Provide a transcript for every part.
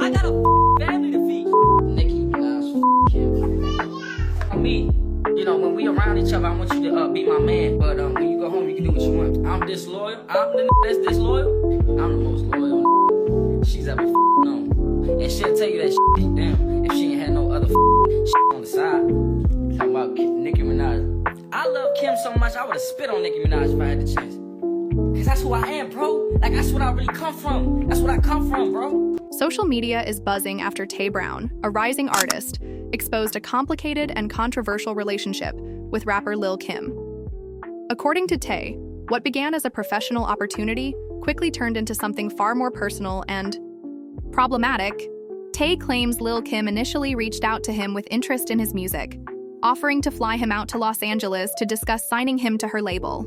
I got a family to feed. Nicki Minaj, Kim. Me, you know, when we around each other, I want you to be my man. But when you go home, you can do what you want. I'm disloyal. I'm the that's disloyal. I'm the most loyal she's ever known. And she'll tell you that shit, damn, if she ain't had no other shit on the side. Talking about Nicki Minaj. I love Kim so much, I would've spit on Nicki Minaj if I had the chance. Cause that's who I am, bro. Like, that's what I really come from. That's what I come from, bro. Social media is buzzing after Tay Brown, a rising artist, exposed a complicated and controversial relationship with rapper Lil Kim. According to Tay, what began as a professional opportunity quickly turned into something far more personal and problematic. Tay claims Lil Kim initially reached out to him with interest in his music, offering to fly him out to Los Angeles to discuss signing him to her label.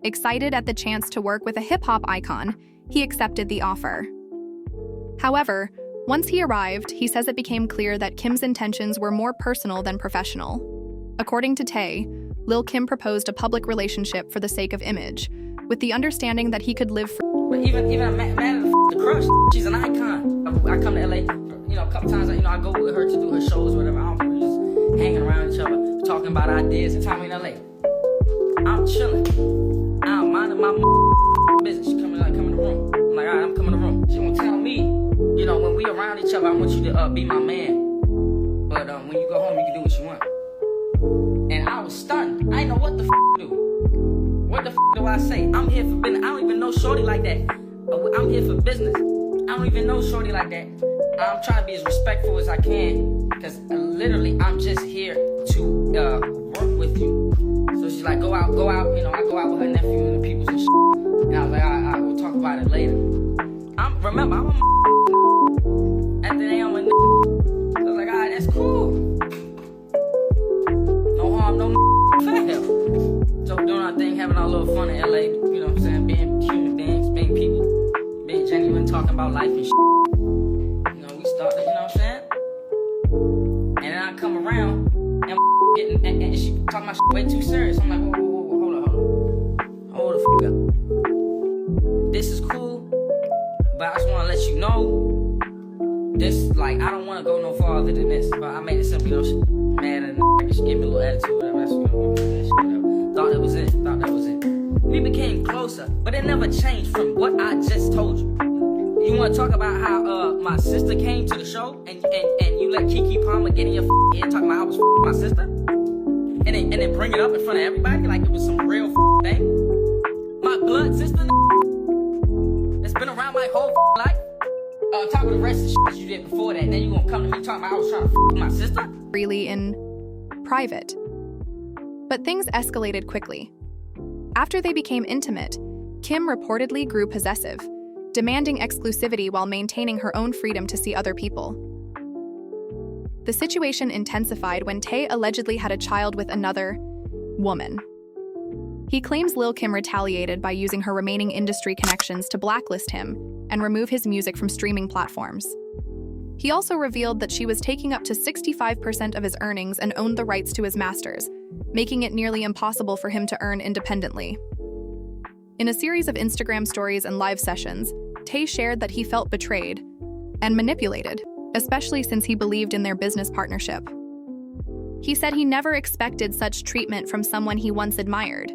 Excited at the chance to work with a hip-hop icon, he accepted the offer. However, once he arrived, he says it became clear that Kim's intentions were more personal than professional. According to Tay, Lil Kim proposed a public relationship for the sake of image, with the understanding that he could live for. But even I'm mad at the crush. She's an icon. I come to LA, you know, a couple times. You know, I go with her to do her shows, or whatever. I don't know, just hanging around each other, talking about ideas. And time in LA, I'm chilling. I'm minding my business. She coming to the room. I'm like, all right, I'm coming to the room. She gonna tell me, you know, when we around each other, I want you to be my man. But when you go home, you can do what you want. And I was stunned. I didn't know what the to do. What the do I say? I'm here for business. I don't even know shorty like that. I'm here for business. I don't even know shorty like that. I'm trying to be as respectful as I can, because literally I'm just here to work with you. So she's like, go out, you know, I go out with her nephew and the peoples and shit. And I was like, all right, we'll talk about it later. Remember, I'm a at the day I'm a I was like, all right, that's cool. No harm, no foul. So doing our thing, having our little fun in LA, you know what I'm saying? Being human beings, being people, being genuine, talking about life and shit. You know, we started, you know what I'm saying? And then I come around and getting, and she talking about shit way too serious. I'm like, whoa, hold the up. This is cool, but I just want to let you know, this, like, I don't want to go no farther than this. But I made it simple, you know, she mad at the she gave me a little attitude, whatever, that's, you know, that shit, whatever. Thought that was it. We became closer, but it never changed from what I just told you. You want to talk about how my sister came to the show and you let Keke Palmer get in your ear talking about I was my sister? And then bring it up in front of everybody like it was some real thing? My blood sister that's been around my whole life? On top of the rest of the shit you did before that, and then you gonna come to me talking about I was trying to with my sister? Really in private. But things escalated quickly. After they became intimate, Kim reportedly grew possessive, demanding exclusivity while maintaining her own freedom to see other people. The situation intensified when Tay allegedly had a child with another woman. He claims Lil Kim retaliated by using her remaining industry connections to blacklist him and remove his music from streaming platforms. He also revealed that she was taking up to 65% of his earnings and owned the rights to his masters, making it nearly impossible for him to earn independently. In a series of Instagram stories and live sessions, Tay shared that he felt betrayed and manipulated, especially since he believed in their business partnership. He said he never expected such treatment from someone he once admired.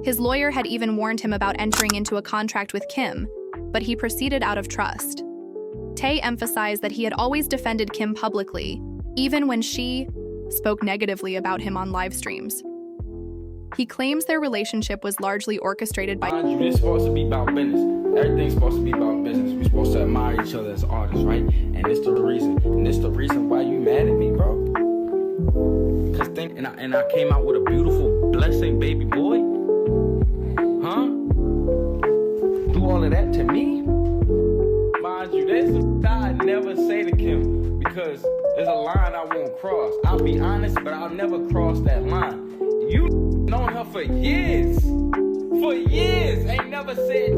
His lawyer had even warned him about entering into a contract with Kim, but he proceeded out of trust. Tay emphasized that he had always defended Kim publicly, even when she spoke negatively about him on live streams. He claims their relationship was largely orchestrated by— It's supposed to be about business. Everything's supposed to be about business. We're supposed to admire each other as artists, right? And it's the reason. And it's the reason why you mad at me, bro. Cause I came out with a beautiful, blessing baby boy. Huh? Do all of that to me? Mind you, there's some I never say to Kim, because there's a line I won't cross. I'll be honest, but I'll never cross that line. You known her for years. For years. Ain't never said.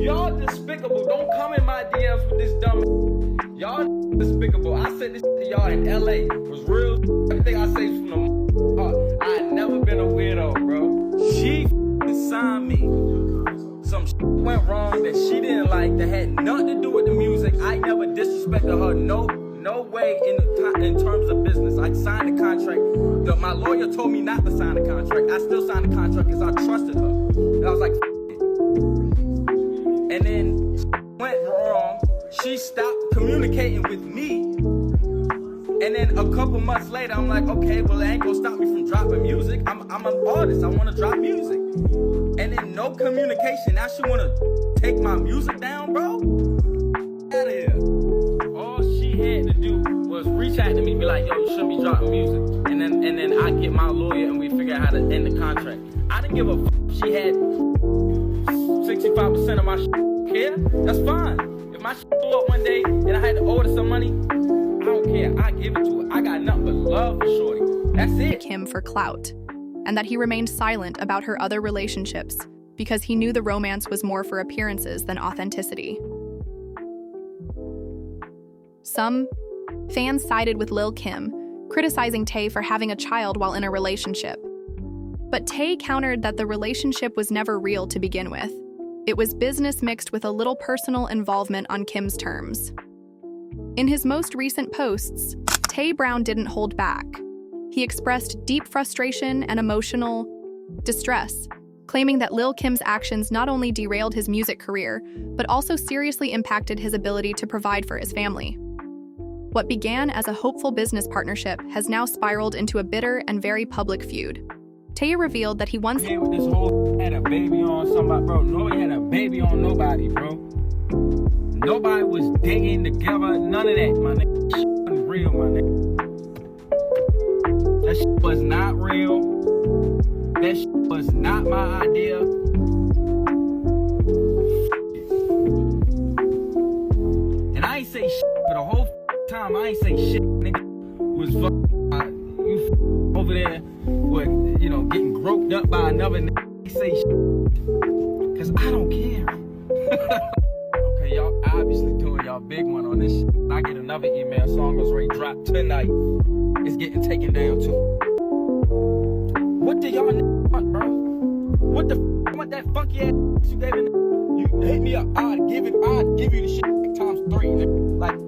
Y'all despicable. Don't come in my DMs with this dumb. Y'all despicable. I said this to y'all in LA. It was real. Everything I say is from the heart. I ain't never been a weirdo, bro. She signed me. Some went wrong that she didn't like, that had nothing to do with the music. I disrespected her no way in terms of business. I signed the contract. My lawyer told me not to sign the contract. I still signed the contract because I trusted her. And I was like, it. And then went wrong. She stopped communicating with me. And then a couple months later, I'm like, okay, well, it ain't gonna stop me from dropping music. I'm an artist. I want to drop music. And then no communication. Now she want to take my music down, bro? Out of here. All she had to do was reach out to me and be like, yo, you shouldn't be dropping music. And then I get my lawyer and we figure out how to end the contract. I didn't give a fuck if she had 65% of my shit. Care? That's fine. If my shit blew up one day and I had to order some money, I don't care. I give it to her. I got nothing but love for shorty. That's it. Him for clout, and that he remained silent about her other relationships because he knew the romance was more for appearances than authenticity. Some fans sided with Lil Kim, criticizing Tay for having a child while in a relationship. But Tay countered that the relationship was never real to begin with. It was business mixed with a little personal involvement on Kim's terms. In his most recent posts, Tay Brown didn't hold back. He expressed deep frustration and emotional distress, claiming that Lil Kim's actions not only derailed his music career, but also seriously impacted his ability to provide for his family. What began as a hopeful business partnership has now spiraled into a bitter and very public feud. Tay revealed that he once with this whole had a baby on somebody, bro. Nobody had a baby on nobody, bro. Nobody was dating together, none of that, my nigga. Shit wasn't real, my nigga. That shit was not real. That shit was not my idea. And I ain't say shit for the whole time. I ain't say shit, nigga. Was you over there with, you know, getting groped up by another nigga. I say shit. Cause I don't care. Okay, y'all obviously doing y'all big one on this shit. I get another email, song was ready to drop tonight. It's getting taken down too. What do y'all want, bro? What the want that funky ass you gave me? You hit me up, I'd give you the shit times 3, nigga. Like,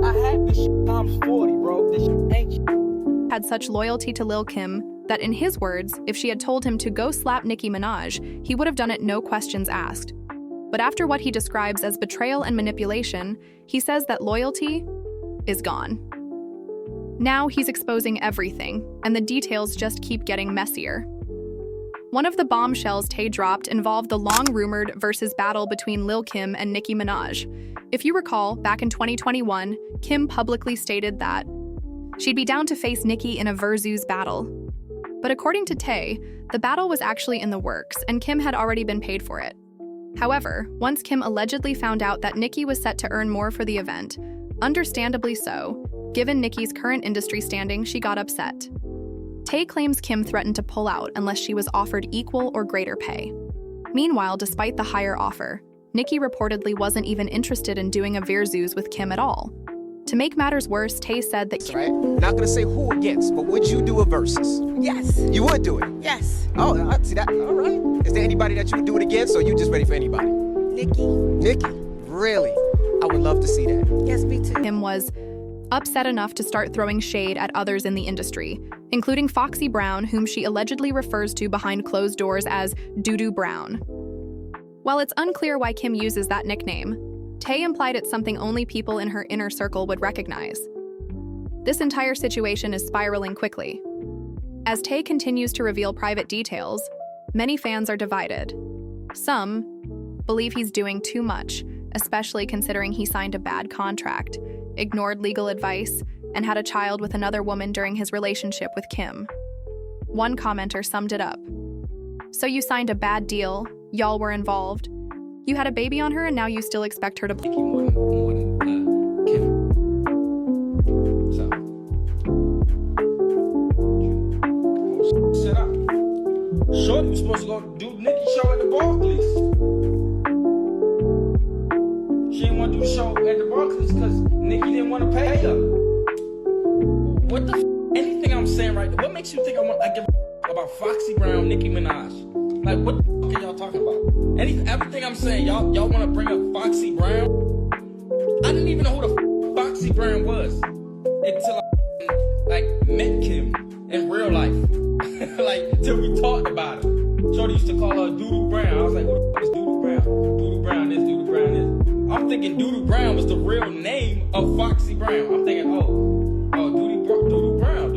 I had this shit times 40, bro. This shit ain't shit. Had such loyalty to Lil Kim that, in his words, if she had told him to go slap Nicki Minaj, he would have done it no questions asked. But after what he describes as betrayal and manipulation, he says that loyalty is gone. Now he's exposing everything, and the details just keep getting messier. One of the bombshells Tay dropped involved the long-rumored versus battle between Lil Kim and Nicki Minaj. If you recall, back in 2021, Kim publicly stated that she'd be down to face Nicki in a versus battle. But according to Tay, the battle was actually in the works, and Kim had already been paid for it. However, once Kim allegedly found out that Nicki was set to earn more for the event, understandably so, given Nicki's current industry standing, she got upset. Tay claims Kim threatened to pull out unless she was offered equal or greater pay. Meanwhile, despite the higher offer, Nicki reportedly wasn't even interested in doing a versus with Kim at all. To make matters worse, Tay said that right? Not gonna say who against, but would you do a versus? Yes. You would do it? Yes. Oh, I see that. All right. Is there anybody that you would do it against, or you just ready for anybody? Nicki. Nicki? Really? I would love to see that. Yes, me too. Kim was upset enough to start throwing shade at others in the industry, including Foxy Brown, whom she allegedly refers to behind closed doors as Doo-Doo Brown. While it's unclear why Kim uses that nickname, Tay implied it's something only people in her inner circle would recognize. This entire situation is spiraling quickly. As Tay continues to reveal private details, many fans are divided. Some believe he's doing too much, especially considering he signed a bad contract, ignored legal advice, and had a child with another woman during his relationship with Kim. One commenter summed it up. So you signed a bad deal, y'all were involved, you had a baby on her, and now you still expect her to... More than Kim. So. Sit up. Shorty was supposed to go do Nicki's show at the Barclays. She didn't want to do the show at the Barclays because Nicki didn't want to pay her. What the anything I'm saying right there, what makes you think I give a about Foxy Brown, Nicki Minaj? Like, what the fuck are y'all talking about? Everything I'm saying, y'all want to bring up Foxy Brown? I didn't even know who the Foxy Brown was until I met Kim in real life. Like, till we talked about it. Shorty used to call her Doodoo Brown. I was like, who the fuck is Doodoo Brown? Doodoo Brown this, Doodoo Brown this. I'm thinking Doodoo Brown was the real name of Foxy Brown. I'm thinking, Doodoo Brown,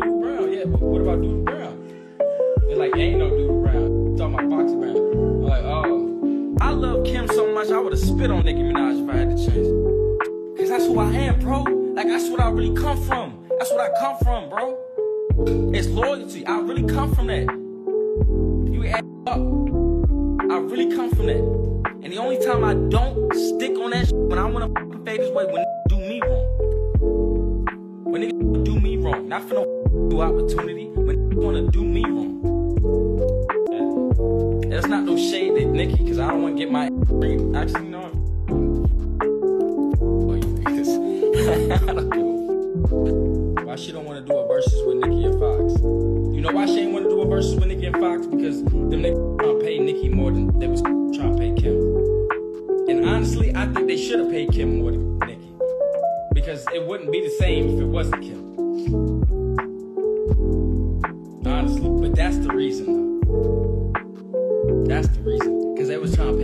yeah, but what about Doodoo Brown? They're like, ain't no Doodoo Brown. Talking about Foxy Brown. I'm like, oh. I love Kim so much, I would've spit on Nicki Minaj if I had the chance. Cause that's who I am, bro. Like, that's what I really come from. That's what I come from, bro. It's loyalty. I really come from that. You add up. I really come from that. And the only time I don't stick on that shit when I wanna fade this way, when do me wrong. When niggas do me wrong. Not for no do opportunity. When niggas wanna do me wrong. That's not no shade at Nicki, cause I don't wanna get my actually no. Oh, you niggas. I don't give a why she don't want to do a versus with Nicki and Fox? You know why she ain't want to do a versus with Nicki and Fox? Because them niggas trying to pay Nicki more than they was trying to pay Kim. And honestly, I think they should have paid Kim more than Nicki. Because it wouldn't be the same if it wasn't Kim. Honestly, but that's the reason though. That's the reason. Because they was trying to pay